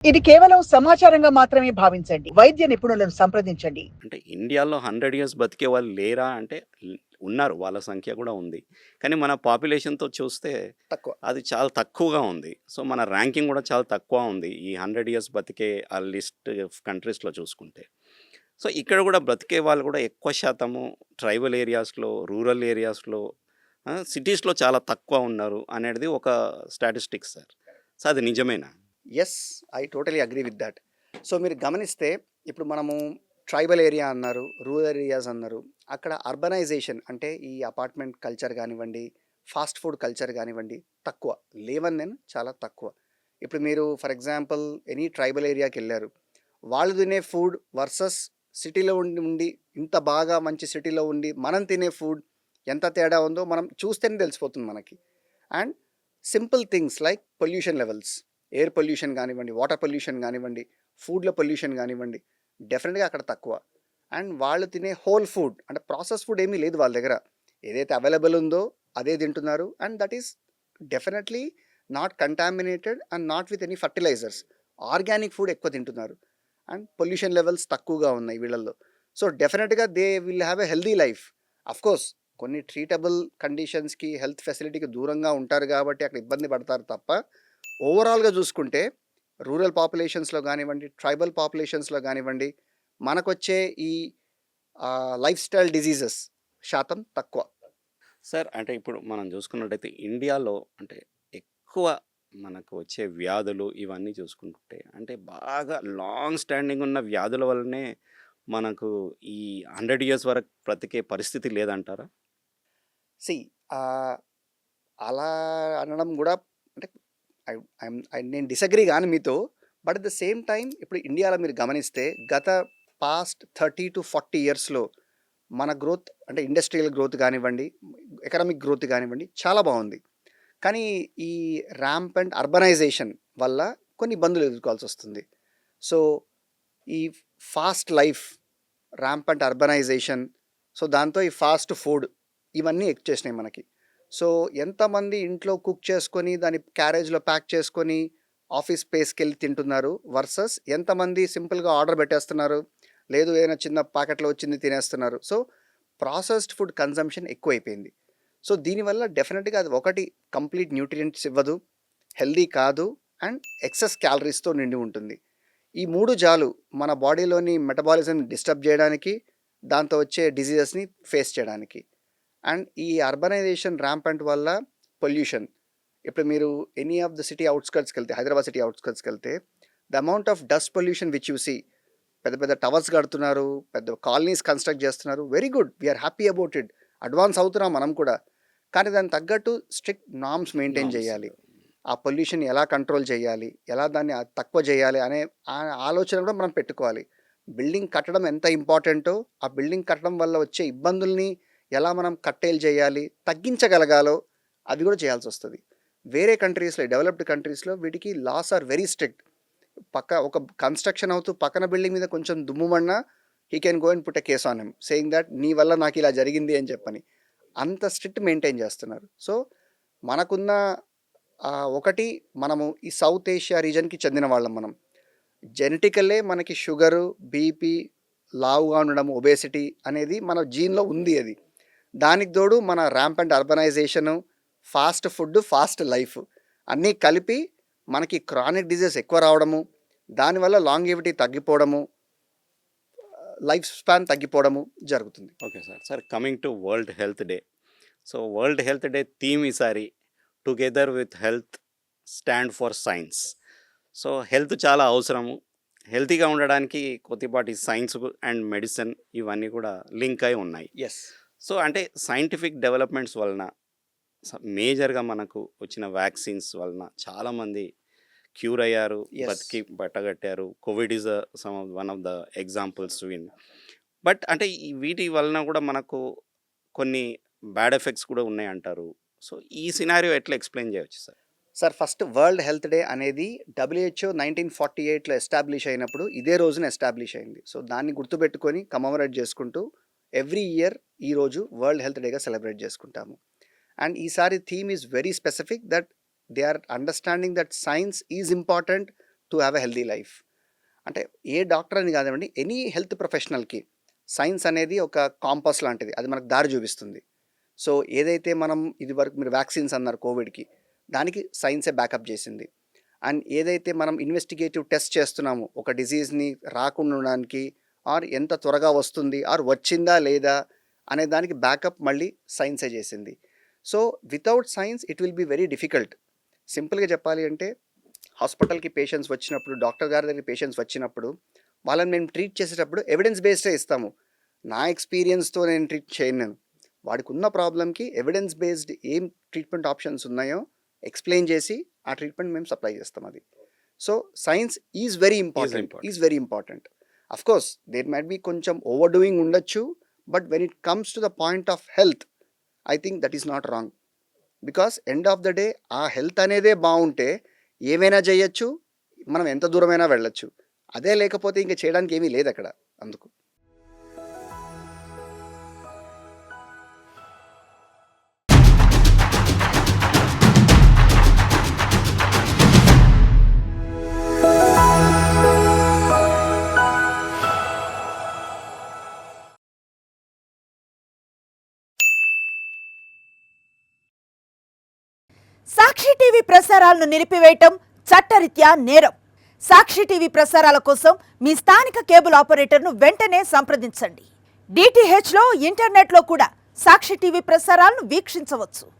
ఇది కేవలం సమాచారంగా మాత్రమే భావించండి. వైద్య నిపుణులను సంప్రదించండి. అంటే ఇండియాలో 100 ఇయర్స్ బతికే వాళ్ళు లేరా అంటే ఉన్నారు. వాళ్ళ సంఖ్య కూడా ఉంది. కానీ మన పాపులేషన్‌తో చూస్తే తక్కువ. అది చాలా తక్కువగా ఉంది. సో, మన ర్యాంకింగ్ కూడా చాలా తక్కువ ఉంది. ఈ 100 ఇయర్స్ బతికే ఆ లిస్ట్ ఆఫ్ కంట్రీస్‌లో చూసుకుంటే. సో, ఇక్కడ కూడా బ్రతికే వాళ్ళు కూడా ఎక్కువ శాతము ట్రైబల్ ఏరియాస్‌లో, రూరల్ ఏరియాస్‌లో, సిటీస్‌లో చాలా తక్కువ ఉన్నారు అనేది ఒక స్టాటిస్టిక్స్ సార్. సో, అది నిజమేనా? Yes. I totally agree with thought. So, మీరు గమనిస్తే ఇప్పుడు మనము ట్రైబల్ ఏరియా అన్నారు, రూరల్ ఏరియాస్ అన్నారు. అక్కడ అర్బనైజేషన్ అంటే ఈ అపార్ట్మెంట్ కల్చర్ గానివ్వండి, ఫాస్ట్ ఫుడ్ కల్చర్ గానివ్వండి తక్కువ. లేవని నేను చాలా తక్కువ. ఇప్పుడు మీరు ఫర్ ఎగ్జాంపుల్ ఎనీ ట్రైబల్ ఏరియాకెళ్లారు. వాళ్ళు తినే ఫుడ్ వర్సస్ సిటీలో ఉండి ఇంత బాగా మంచి సిటీలో ఉండి మనం తినే ఫుడ్ ఎంత తేడా ఉందో మనం చూస్తేనే తెలిసిపోతుంది మనకి. And simple things like pollution levels, air pollution గానివ్వండి, వాటర్ పొల్యూషన్ గానివ్వండి, ఫుడ్‌లో పొల్యూషన్ గానివ్వండి, డెఫినెట్‌గా అక్కడ తక్కువ. అండ్ వాళ్ళు తినే హోల్ ఫుడ్ అంటే ప్రాసెస్ ఫుడ్ ఏమీ లేదు వాళ్ళ దగ్గర. ఏదైతే అవైలబుల్ ఉందో అదే తింటున్నారు. And that is definitely not contaminated and not with any fertilisers. Organic food ఎక్కువ తింటున్నారు. అండ్ పొల్యూషన్ లెవెల్స్ తక్కువగా ఉన్నాయి వీళ్ళల్లో. సో, డెఫినెట్‌గా they will have a healthy life. Of course కొన్ని ట్రీటబుల్ కండిషన్స్‌కి, హెల్త్ ఫెసిలిటీకి దూరంగా ఉంటారు కాబట్టి అక్కడ ఇబ్బంది పడతారు తప్ప, ఓవరాల్‌గా చూసుకుంటే రూరల్ పాపులేషన్స్‌లో గానివ్వండి, ట్రైబల్ పాపులేషన్స్‌లో గానివ్వండి, మనకొచ్చే ఈ లైఫ్ స్టైల్ డిసీజెస్ శాతం తక్కువ. సార్ అంటే ఇప్పుడు మనం చూసుకున్నట్టయితే ఇండియాలో అంటే ఎక్కువ మనకు వచ్చే వ్యాధులు ఇవన్నీ చూసుకుంటుంటే అంటే బాగా లాంగ్ స్టాండింగ్ ఉన్న వ్యాధుల వల్లనే మనకు ఈ 100 ఇయర్స్ వరకు బ్రతికే పరిస్థితి లేదంటారా? సీ అలా అనడం గూడా అంటే నేను డిసగ్రీ గాను మీతో. But at the same time ఇప్పుడు ఇండియాలో మీరు గమనిస్తే గత పాస్ట్ 30-40 ఇయర్స్‌లో మన గ్రోత్ అంటే ఇండస్ట్రియల్ గ్రోత్ గానివ్వండి, ఎకనామిక్ గ్రోత్ గానివ్వండి చాలా బావుంది. కానీ ఈ ర్యాంపెంట్ అర్బనైజేషన్ వల్ల కొన్ని ఇబ్బందులు ఎదుర్కోవాల్సొస్తుంది. సో, ఈ fast life, rampant urbanisation, so దాంతో ఈ ఫాస్ట్ ఫుడ్ ఇవన్నీ ఎక్కేసినాయి మనకి. సో, ఎంతమంది ఇంట్లో కుక్ చేసుకొని దాన్ని క్యారేజ్‌లో ప్యాక్ చేసుకొని ఆఫీస్ స్పేస్‌కెళ్ళి తింటున్నారు వర్సస్ ఎంతమంది సింపుల్‌గా ఆర్డర్ పెట్టేస్తున్నారు. లేదు ఏదైనా చిన్న ప్యాకెట్‌లో వచ్చింది తినేస్తున్నారు. సో, ప్రాసెస్డ్ ఫుడ్ కన్జంప్షన్ ఎక్కువైపోయింది. సో, దీనివల్ల డెఫినెట్‌గా అది ఒకటి కంప్లీట్ న్యూట్రియంట్స్ ఇవ్వదు, హెల్తీ కాదు అండ్ ఎక్సెస్ క్యాలరీస్‌తో నిండి ఉంటుంది. ఈ 3 జాలు మన బాడీలోని మెటబాలిజంని డిస్టర్బ్ చేయడానికి, దాంతో వచ్చే డిసీజెస్‌ని ఫేస్ చేయడానికి. అండ్ ఈ అర్బనైజేషన్ ర్యాంపెంట్ వల్ల పొల్యూషన్. ఇప్పుడు మీరు ఎనీ ఆఫ్ ద సిటీ ఔట్‌స్కర్ట్స్‌కెళ్తే, హైదరాబాద్ సిటీ ఔట్‌స్కర్ట్స్‌కెళ్తే the amount of dust pollution which you see, పెద్ద పెద్ద టవర్స్ కడుతున్నారు, పెద్ద కాలనీస్ కన్‌స్ట్రక్ట్ చేస్తున్నారు. Very good. We are happy about it. Advance అవుతున్నాం మనం కూడా. కానీ దానికి తగ్గట్టు స్ట్రిక్ట్ నార్మ్స్ మెయింటైన్ నార్మ్స్. చేయాలి. ఆ పొల్యూషన్ ఎలా కంట్రోల్ చేయాలి, ఎలా దాన్ని తక్కువ చేయాలి అనే ఆలోచన కూడా మనం పెట్టుకోవాలి. బిల్డింగ్ కట్టడం ఎంత ఇంపార్టెంటో, ఆ బిల్డింగ్ కట్టడం వల్ల వచ్చే ఇబ్బందుల్ని ఎలా మనం కట్టేలు చేయాలి, తగ్గించగలగాలో అవి కూడా చేయాల్సొస్తది. వేరే కంట్రీస్‌లో, డెవలప్డ్ కంట్రీస్‌లో వీటికి లాస్ ఆర్ వెరీ స్ట్రిక్ట్. ఒక కన్‌స్ట్రక్షన్ అవుతూ పక్కన బిల్డింగ్ మీద కొంచెం దుమ్ము పడినా హి can go and put a case on him saying that నీ వల్ల నాకు ఇలా జరిగింది అని చెప్పని. అంత స్ట్రిక్ట్ మెయింటైన్ చేస్తున్నారు. సో, మనకున్న ఒకటి మనము ఈ సౌత్ ఏషియా రీజన్‌కి చెందిన వాళ్ళం మనం. జెనెటికల్లే మనకి షుగరు, బీపీ, లావుగా ఉండడం, ఒబేసిటీ అనేది మన జీన్‌లో ఉంది అది. దానికి తోడు మన rampant urbanization, fast food, fast life అన్నీ కలిపి మనకి క్రానిక్ డిసీజెస్ ఎక్కువ రావడము, దానివల్ల లాంగెవిటీ తగ్గిపోవడము, లైఫ్ స్పాన్ తగ్గిపోవడము జరుగుతుంది. Okay sir. Sir coming to world health day. So, world health day theme ఈసారి together with health stand for science. So, health చాలా అవసరము. హెల్తీగా ఉండడానికి కొద్దిపాటి సైన్స్ అండ్ మెడిసిన్ ఇవన్నీ కూడా లింక్ అయి ఉన్నాయి. యెస్. సో, అంటే సైంటిఫిక్ డెవలప్‌మెంట్స్ వలన మేజర్‌గా మనకు వచ్చిన వ్యాక్సిన్స్ వలన చాలామంది క్యూర్ అయ్యారు, యెస్. బతికి బట్టగట్టారు. COVID is one of the examples win. But అంటే ఈ వీటి వలన కూడా మనకు కొన్ని బ్యాడ్ ఎఫెక్ట్స్ కూడా ఉన్నాయంటారు. సో, ఈ సినారియో ఎట్లా ఎక్స్‌ప్లెయిన్ చేయొచ్చు sir? Sir first world health day అనేది WHO 1948లో ఎస్టాబ్లిష్ అయినప్పుడు ఇదే రోజున ఎస్టాబ్లిష్ అయింది. సో, దాన్ని గుర్తుపెట్టుకొని కమమరేట్ చేసుకుంటూ ఎవ్రీ ఇయర్ ఈ రోజు వరల్డ్ హెల్త్ డేగా సెలబ్రేట్ చేసుకుంటాము. అండ్ ఈసారి theme is very specific that they are understanding that science is important, to have a healthy life. అంటే ఏ డాక్టర్ అని కాదండి, ఎనీ హెల్త్ ప్రొఫెషనల్కి సైన్స్ అనేది ఒక కాంపాస్ లాంటిది. అది మనకు దారి చూపిస్తుంది. సో ఏదైతే మనం ఇది వరకు మీరు వ్యాక్సిన్స్ అన్నారు కోవిడ్కి, దానికి సైన్సే బ్యాకప్ చేసింది. అండ్ ఏదైతే మనం ఇన్వెస్టిగేటివ్ టెస్ట్ చేస్తున్నామో ఒక డిసీజ్ని రాకుండా ఉండడానికి, ఆర్ ఎంత త్వరగా వస్తుంది ఆర్ వచ్చిందా లేదా అనే దానికి బ్యాకప్ మళ్ళీ సైన్సే చేసింది. So without science it will be very difficult. సింపుల్గా చెప్పాలి అంటే హాస్పిటల్కి పేషెంట్స్ వచ్చినప్పుడు, డాక్టర్ గారి దగ్గర పేషెంట్స్ వచ్చినప్పుడు వాళ్ళని మేము ట్రీట్ చేసేటప్పుడు ఎవిడెన్స్ బేస్డే ఇస్తాము. నా ఎక్స్పీరియన్స్తో నేను ట్రీట్ చేయను. వాడికి ఉన్న ప్రాబ్లంకి ఎవిడెన్స్ బేస్డ్ ఏం ట్రీట్మెంట్ ఆప్షన్స్ ఉన్నాయో ఎక్స్ప్లెయిన్ చేసి ఆ ట్రీట్మెంట్ మేము సప్లై చేస్తాం. అది so science is very important. Of course there might be కొంచెం ఓవర్ డూయింగ్ ఉండొచ్చు, but when it comes to the point of health I think that is not wrong. Because end of the day ఆ health అనేదే బాగుంటే ఏమైనా చేయొచ్చు, మనం ఎంత దూరమైనా వెళ్ళొచ్చు. అదే లేకపోతే ఇంకా చేయడానికి ఏమీ లేదు అక్కడ. అందుకు సాక్షి టీవీ ప్రసారాలను నిలిపివేయటం చట్టరీత్యా నేరం. సాక్షి టీవీ ప్రసారాల కోసం మీ స్థానిక కేబుల్ ఆపరేటర్ను వెంటనే సంప్రదించండి. DTHలో ఇంటర్నెట్లో కూడా సాక్షి టీవీ ప్రసారాలను వీక్షించవచ్చు.